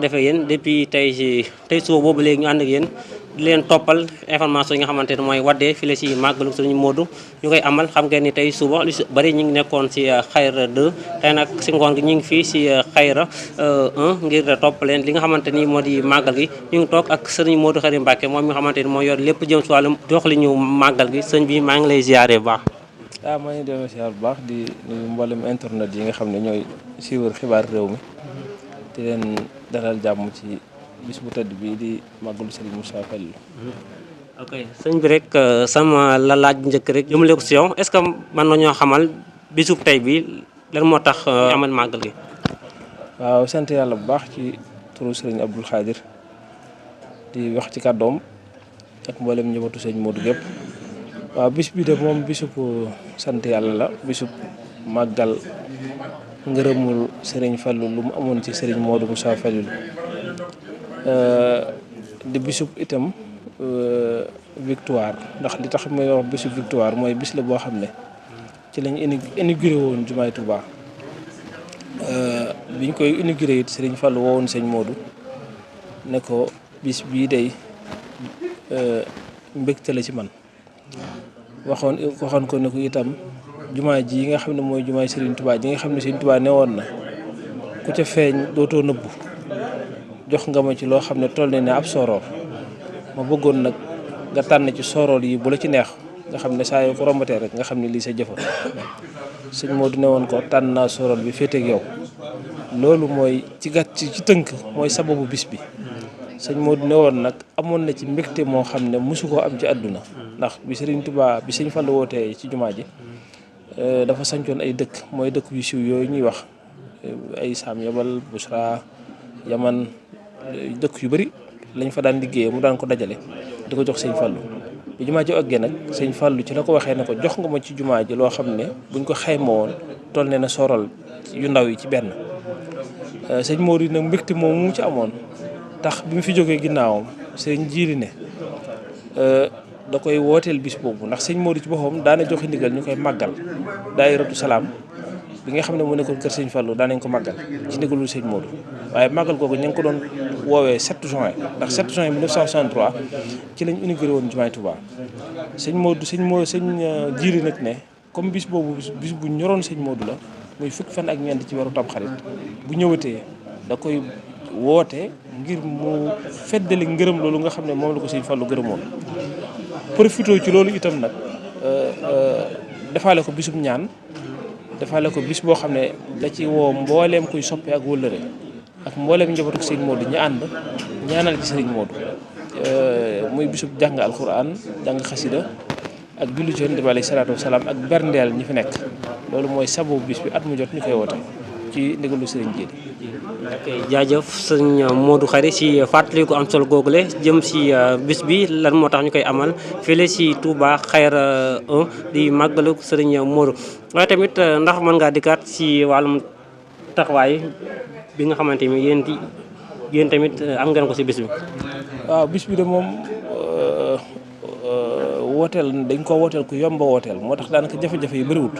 defee yéen depuis tey suba boobu léegi ñu ànd ak yéen di leen toppal information yi nga xamante ne mooy waddee fii la si màggalu Sëriñ Modou ñu koy amal xam ngeen ni tey suba lu si bëri ñu ngi nekkoon si xayra 2 tey nag si ngoon gi ñu ngi fii si xayra 1 ngir topp leen li nga xamante ni moo di màggal gi ñu ngi toog ak Sëriñ Modou Khary Mbacké moom mi nga xamante ni moo yor lépp jëm si wàllum dox li ñu màggal gi sëñ bi maa ngi lay ziare bu baax. waaw maa ngi delloo ziar bu baax di nuyu mboolem internet yi nga xam ne ñooy suivre xibaar réew mi di leen dalal jàmm ci bis bu tëdd bii di màggalu Serigne Moussa Fallilou. ok sëñ bi rek sama la laaj bu njëkk rek jëmale ko si yow est-ce que mën nañoo xamal bisub tey bi lan moo tax amal màggal gi. waaw sant yàlla bu baax ci turu Serigne Abdoul Khadir di wax ci kàddoom ak mboolem njabootu sëñ Modou gépp waaw bis bi de moom bisub sant yàlla la bisub màggal ngërëmul Serigne Fallou lu mu amoon ci Serigne Modou Moussa Fallilou di bisub itam victoire ndax li tax may wax bisub victoire mooy bis la boo xam ne ci lañ inauguré woon jumaay Touba biñ koy inauguré it Serigne Fallou woowoon sëñ Modou ne ko bis bii day mbégte la ci man waxoon ko ne ko itam jumaa ji yi nga xam ne mooy jumaay Serigne Touba ji nga xam ne Serigne Touba ne woon na ku ca feeñ dootoo nëbbu jox nga ma ci loo xam ne toll ne ab soroor ma bëggoon nag nga tànn ci soroor yi bu la ci neex nga xam ne saa yoo ko rombatee rek nga xam ne lii sa jëfa sëñ Modou ne woon ko tànn naa soroor bi féeteeg yow loolu mooy ci gàtt ci tënk mooy sababu bis bi sëñ Modou ne woon nag amoon na ci mbégte moo xam ne mosu koo am ci àdduna ndax bi Serigne Touba bi sëñ Fallou wootee ci jumaa ji dafa sancoon ay dëkk mooy dëkk yu siiw yooyu ñuy wax ay Saam Yabal Busra Yaman dëkk yu bari lañ fa daan liggéeyee mu daan ko dajale di ko jox sëñ Fallou bi jumaa ji oggee nag sëñ Fallou ci la ko waxee ne ko jox nga ma ci jumaa ji loo xam ne buñ ko xayma woon toll ne na sorol yu ndaw yi ci benn sëñ Modou nag mbégte moom mu ci amoon tax bi mu fi jógee ginnaawam sëñ jiiri ne da koy wooteel bis boobu ndax sëñ Modou ci boppam daana joxe ndigal ñu koy màggal daayiratu salaam bi nga xam ne mu nekkoon kër sëñ Fallou daanañ ko màggal ci ndigalul sëñ Modou waaye màggal googu ñu ngi ko doon woowee 7 juin ndax 7 juin 1963 ci lañ inauguré woon jumaay Touba sëñ jiiri nag ne comme bis boobu bis bu ñoroon sëñ Modou la muy fukki fan ak ñeent ci weeru Tamxarit bu ñëwatee da koy woote ngir mu feddali ngërëm loolu nga xam ne moom la ko sëñ Fallou gërëmoon profité ci loolu itam nag defaale ko bisub ñaan defaale ko bis boo xam ne da ci woo mbooleem kuy soppe ak wëllëre ak mbooleem njabootu sëñ Modou ñu ànd ñaanal ci sëriñ Modou muy bisub jàng alxuraan jàng xasida ak julli ci Yonent bi alayhi salaatu wasalaam ak berndeel ñi fi nekk loolu mooy sababu bis bi at mu jot ñu koy woote ci ndigalu sëriñ Jéeli. ok jaajëf sëñ Modou Khary si fàttali ko am solo googule jëm si bis bi lan moo tax ñu koy amal fii si Touba Xayra 1 di màggalu sëriñ Modou waaye tamit ndax mën ngaa dikkaat si wàllum taxawaay bi nga xamante ni yéen tamit am ngeen ko si bis bi. waaw bis bi de moom wooteel dañ ko wooteel ku yomba wooteel moo tax daanaka jafe-jafe yi bëriwut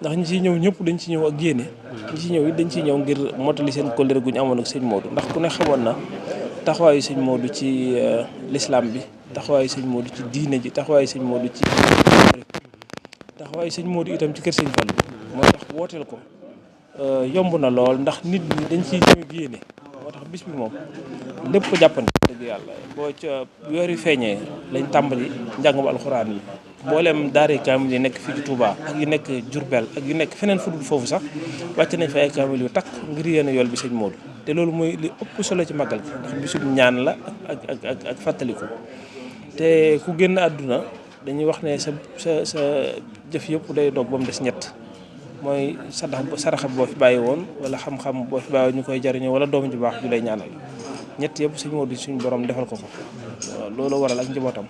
ndax ñi ciy ñëw ñëpp dañ ci ñëw ak yéene ñi ci ñëw it dañ ciy ñëw ngir mottali seen kóllëre gu ñu amoon ak sëñ Modou ndax ku ne xamoon na taxawaayu sëñ Modou ci l'islam bi taxawaayu sëñ Modou ci diine ji taxawaayu sëñ Modou ci taxawaayu sëñ Modou itam ci kër sëñ Fallou moo tax wooteel ko yomb na lool ndax nit ñi dañ ciy ñëw ak yéene moo tax bis bi moom lépp jàppandi dëgg yàlla boo ca weer yu feeñee lañ tàmbali njàngum alxuraan yi mboolem daare kaamil yi nekk fii ci Touba ak yu nekk Diourbel ak yu nekk feneen fu dul foofu sax wàcc nañ fa ay kaamil yu takk ngir yéen yool bi sëñ Modou te loolu mooy li ëpp solo ci màggal gi ndax bisub ñaan la ak fàttaliku te ku génn àdduna dañuy wax ne sa jëf yëpp day doog ba mu des ñett mooy saraxa boo fi bàyyi woon wala xam-xam boo fi bàyyi woon ñu koy jariñoo wala doom ju baax ju lay ñaanal ñett yëpp sëñ Modou suñu borom defal ko loolu waral ak njabootam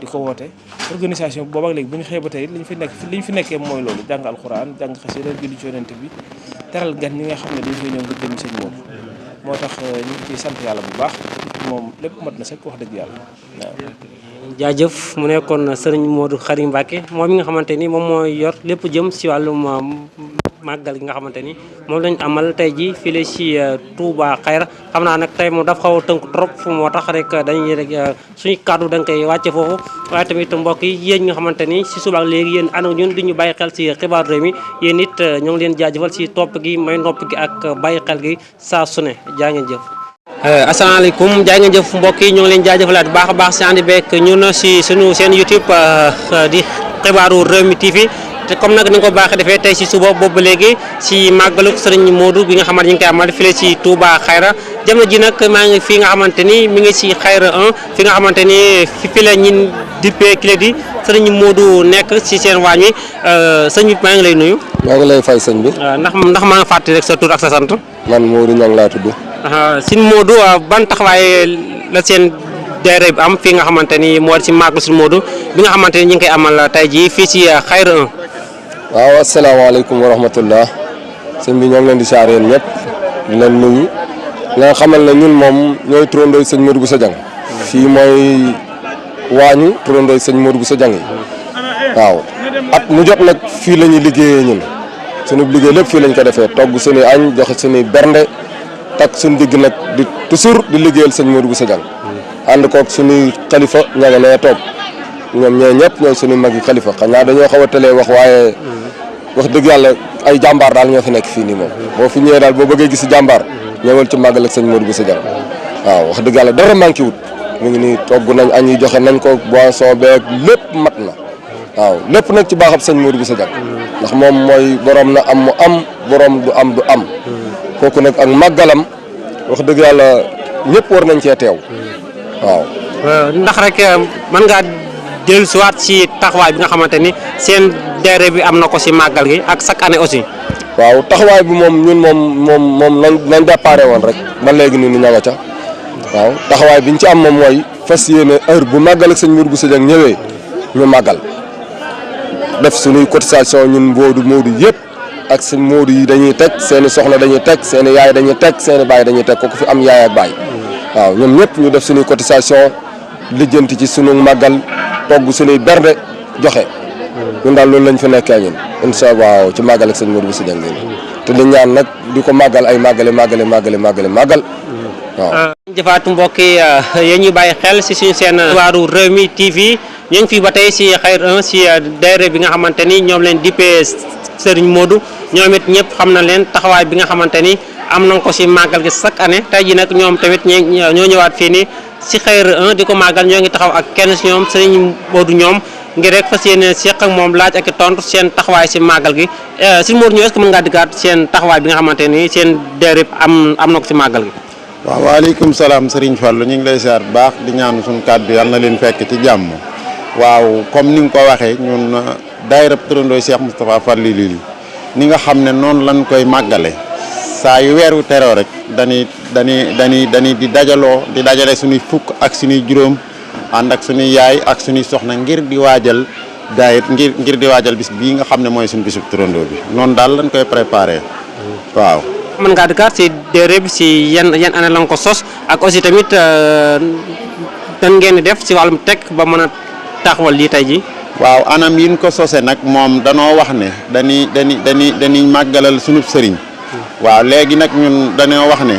di ko woote organisation boobu ak léegi bu ñu xëy ba tey li ñu fi nekkee mooy loolu jàng alxuraan jàng xasida julli ci Yonent bi teral gan ñi nga xam ne dañu fay ñëw ngir jëm sëñ Modou moo tax ñu ngi ciy sant yàlla bu baax moom lépp mat na sëkk wax dëgg yàlla waaw. jaajëf mu nekkoon sëriñ Modou Khary Mbacké moom mi nga xamante ni moom mooy yor lépp jëm si wàllum màggal gi nga xamante ni moom lañ amal tey ji fii ci Touba Xayra xam naa nag tey moom dafa xaw a tënk trop moo tax rek dañuy rek suñu kàddu da nga koy wàcce foofu waaye tamit mbokk yi yéen nga xamante ni ci suba ak léegi yéen ànd ak ñun di ñu bàyyi xel ci xibaar réew mi yéen it ñoo ngi leen jaajëfal ci topp gi may nopp gi ak bàyyi xel gi saa su ne jaa ngeen jëf. asalaamaaleykum jaa ngeen jëf mbokk yi ñoo ngi leen jaajëfalaat bu baax a baax ci ànd beeg ñun ci suñu seen YouTube di xibaaru Rewmi TV te comme nag ni nga ko baaxee defee tey ci suba boobu léegi ci màggalu Serigne Modou bi nga xamante ni ñu ngi koy amal fii ci Touba Xayra jamono ji nag maa ngi fii nga xamante ni mi ngi ci Xayra 1 fi nga xamante ni fi la ñin dippee kile di Serigne Modou nekk ci seen waañ wi sëñ bi maa ngi lay nuyu. maa ngi lay fay sëñ bi. ndax maa ngi fàttali rek sa tur ak sa sant. man Modou Niang laa tudd. Sëñ Modou ban taxawaay la seen daayira bi am fii nga xamante ni moo ci màggalu Sëñ Modou bi nga xamante ni ñu ngi koy amal tey jii fii ci Xayra 1. waaw asalaamaaleykum wa rahmatullah sëñ bi ñoo ngi leen di saar yéen ñëpp di leen nuyu nga xamal ne ñun moom ñooy turandooy sëñ Modou Bousso Dieng fii mooy waañu turandooy sëñ Modou Bousso Dieng yi waaw at mu jot nag fii la ñuy liggéeyee ñun sunu liggéey lépp fii lañ ko defee togg suñuy añ joxe suñuy bernde tak suñu digg nag di toujours di liggéeyal sëñ Modou Bousso Dieng ànd koog suñuy xalifa ña nga nee toog ñoom ñee ñëpp ñooy suñu mag yi xalifa xam naa dañoo xaw a tëlee wax waaye wax dëgg yàlla ay jàmbaar daal ñoo fi nekk fii nii moom boo fi ñëwee daal boo bëggee gis jàmbaar ñëwal ci màggal ak sëñ Modou Bousso Dieng waaw wax dëgg yàlla dara manqué wut mu ngi nii togg nañ añ yi joxe nañ ko boisson beeg lépp mat na waaw lépp nag ci baaxab sëñ Modou Bousso Dieng ndax moom mooy borom na am mu am borom du am kooku nag ak màggalam wax dëgg yàlla ñëpp war nañ cee teew waaw. ndax rek mën ngaa dellusiwaat ci taxawaay bi nga xamante ni seen daayira bi am na ko ci màggal gi ak chaque année aussi. waaw taxawaay bi moom ñun moom nañ déparé woon rek ba léegi nii ñu ña nga ca waaw taxawaay bi ñu ci am moom mooy fas yéene heure bu màggal ak sëñ Modou Bousso Dieng ñëwee ñu màggal def suñuy cotisation ñun Modou yëpp ak seen Modou yi dañuy teg seeni soxna dañuy teg seeni yaay dañuy teg seeni baay dañuy teg kooku fi am yaay ak baay waaw ñoom ñëpp ñu def suñuy cotisation lijjanti ci sunu màggal togg suñuy bernde joxe ñun daal loolu lañ fi nekkee ñun incha allah ci màggal ak sëñ Modou Bousso Dieng te di ñaan nag di ko màggal ay màggal waaw. jëfaatu mbokk yi yéen ñu bàyyi xel ci suñu seen xibaaru Rewmi TV ñu ngi fi ba tey ci Xayra 1 ci daayira bi nga xamante ni ñoom leen dippee Serigne Modou ñoom it ñëpp xam na leen taxawaay bi nga xamante ni am nañ ko ci màggal gi chaque année tey ji nag ñoom tamit ñoo ñëwaat fii nii ci Xayra 1 di ko màggal ñoo ngi taxaw ak kenn ci ñoom Serigne Modou ñoom ngir rek fas yéene seq ak moom laaj ak tontu seen taxawaay ci màggal gi Serigne Modou ñëw est-ce que mën ngaa dikkaat seen taxawaay bi nga xamante ni seen daayira am na ko ci màggal gi. waaw waaleykum salaam Serigne Fallou ñu ngi lay siyaar bu baax di ñaan suñu kàddu yàlla na leen fekk ci jàmm waaw comme ni nga ko waxee ñun daayira turandooy Cheikh Moustapha Fallou lii ni nga xam ne noonu lañ koy màggale saa yu weeru teroo rek dañuy di dajale suñuy fukk ak suñuy juróom ànd ak suñuy yaay ak suñuy soxna ngir di waajal ngir di waajal bis bii nga xam ne mooy suñu bisub turandoo bi noonu daal lañ koy préparé waaw. mën ngaa dikkaat ci daayira bi ci yan année la nga ko sos ak aussi tamit dan ngeen di def ci wàllum teg ba mën a taxawal lii tey ji waaw anam yi ñu ko sose nag moom danoo wax ne dañuy màggalal sunub sëriñ waaw léegi nag ñun dañoo wax ne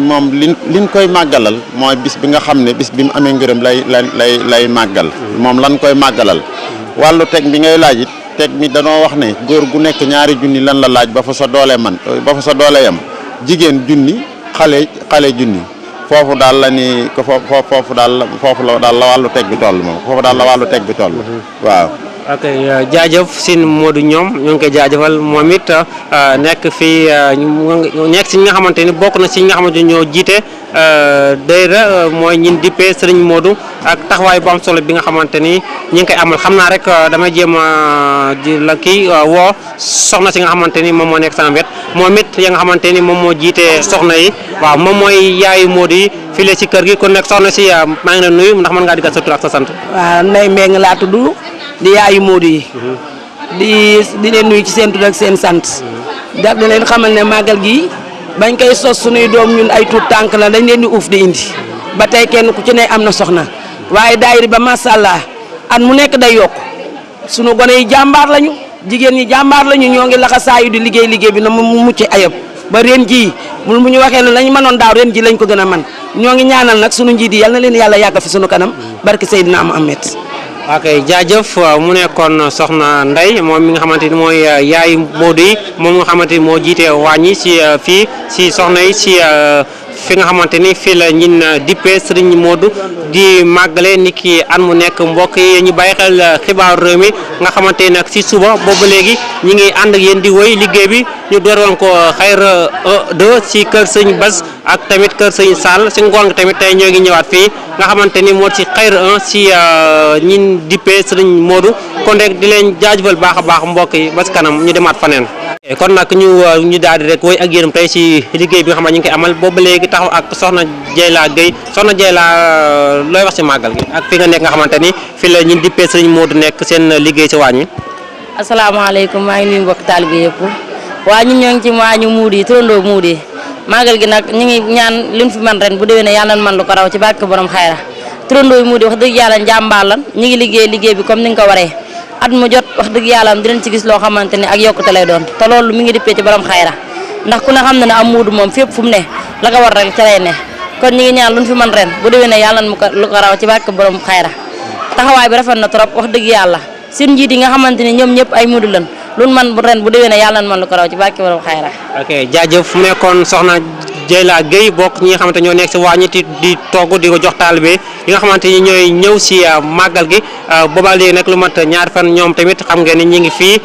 moom liñ koy màggalal mooy bis bi nga xam ne bis bi mu amee ngërëm lay màggal moom lan koy màggalal wàllu teg bi ngay laaj it teg mi danoo wax ne góor gu nekk ñaari junni lan la laaj ba fa sa doole yam jigéen junni xale junni foofu daal la ni ko foofu daal la wàllu teg bi toll moom foofu daal la wàllu teg bi toll waaw. ok jaajëf Sëñ Modou ñoom ñoo ngi koy jaajëfal moom it nekk fii nekk si ñi nga xamante ni bokk na si ñi nga xamante ni ñoo jiite daayira mooy ñin dippee Serigne Modou ak taxawaay bu am solo bi nga xamante ni ñi ngi koy amal xam naa rek damay jéem a la kii woo soxna si nga xamante ni moom moo nekk sama wet moom it ya nga xamante ni moom moo jiite soxna yi waaw moom mooy yaayu Modou yi fii la ci kër gi kon nekk soxna si maa ngi la nuyu ndax mën ngaa diggal sa tur ak sa sant. waaw Ndeye Mbengue laa tudd di yaayu Modou yi di leen nuyu ci seen tur ak seen sant daf da leen xamal ne màggal gi bañ koy sos suñuy doom ñun ay tuut tànk la dañ leen di uuf di indi ba tey kenn ku ci ne am na soxna waaye daayira ba macha allah at mu nekk day yokk sunu gone yi jàmbaar lañu jigéen ñi jàmbaar lañu ñoo ngi laxa saayu di liggéey bi na mu mucc ayib ba ren jii bu ñu waxee ne lañu mënoon daaw ren ji lañ ko gën a man ñoo ngi ñaanal nag sunu njiit yi yal na leen yàlla yàgg fi sunu kanam barke Seydina Muhammad. ok jaajëf mu nekkoon soxna Ndeye moom mi nga xamante ni mooy yaay Modou yi moom nga xamante ni moo jiite wàññi si fii si soxna yi si fi nga xamante ni fii la ñin dippee Serigne Modou di màggale ni ki an mu nekk mbokk yi ñu bàyyi xel xibaaru réew mi nga xamante ni nag si suba boobu léegi ñi ngi ànd ak yéen di woy liggéey bi ñu door woon ko Xayra 2 si kër Sëñ Bas ak tamit kër Sëñ Sall si ngoon tamit tey ñoo ngi ñëwaat fii nga xamante ni moo ci Xayra 1 si ñin dippee Serigne Modou kon rek di leen jaajëfal baax a baax mbokk yi ba si kanam ñu demaat faneen kon nag ñu daal di rek woy ak yéen tey si liggéey bi nga xam ne ñu ngi koy amal boobu léegi taxaw ak soxna Dieyla Gueye soxna Dieyla looy wax si màggal gi ak fi nga nekk nga xamante ni fi la ñu dippee Serigne Modou nekk seen liggéey si waañ wi. asalaamaaleykum maa ngi nuyu mbokk taalibe yëpp waa ñun ñoo ngi ci waañu Modou yi turandoo Modou yi màggal gi nag ñu ngi ñaan luñ fi man ren bu déwénee yàlla na man lu ko raw ci barke borom Xayra turandoo Modou yi wax dëgg yàlla njàmbaar lan ñu ngi liggéey bi comme ni nga ko waree at mu jot wax dëgg yàlla dinañ ci gis loo xamante ne ak yokkute lay doon te loolu mi ngi dippee ci borom Xayra ndax ku ne xam na ne am Modou moom fépp fu mu ne la ko war rek ca lay ne kon ñu ngi ñaan luñ fi man ren bu déwénee yàlla na lu ko raw ci barke borom Xayra taxawaay bi rafet na trop wax dëgg yàlla seen njiit yi nga xamante ni ñoom ñëpp ay Modou lan luñ man bu ren bu déwénee yàlla na man lu ko raw ci barke borom Xayra. ok jaajëf mu nekkoon soxna Dieyla Gueye bokk ñi nga xamante ñoo nekk si waañi di togg di ko jox taalibe yi nga xamante ni ñooy ñëw si màggal gi boobaa léegi nag lu mat ñaar fan ñoom tamit xam ngeen ni ñi ngi fii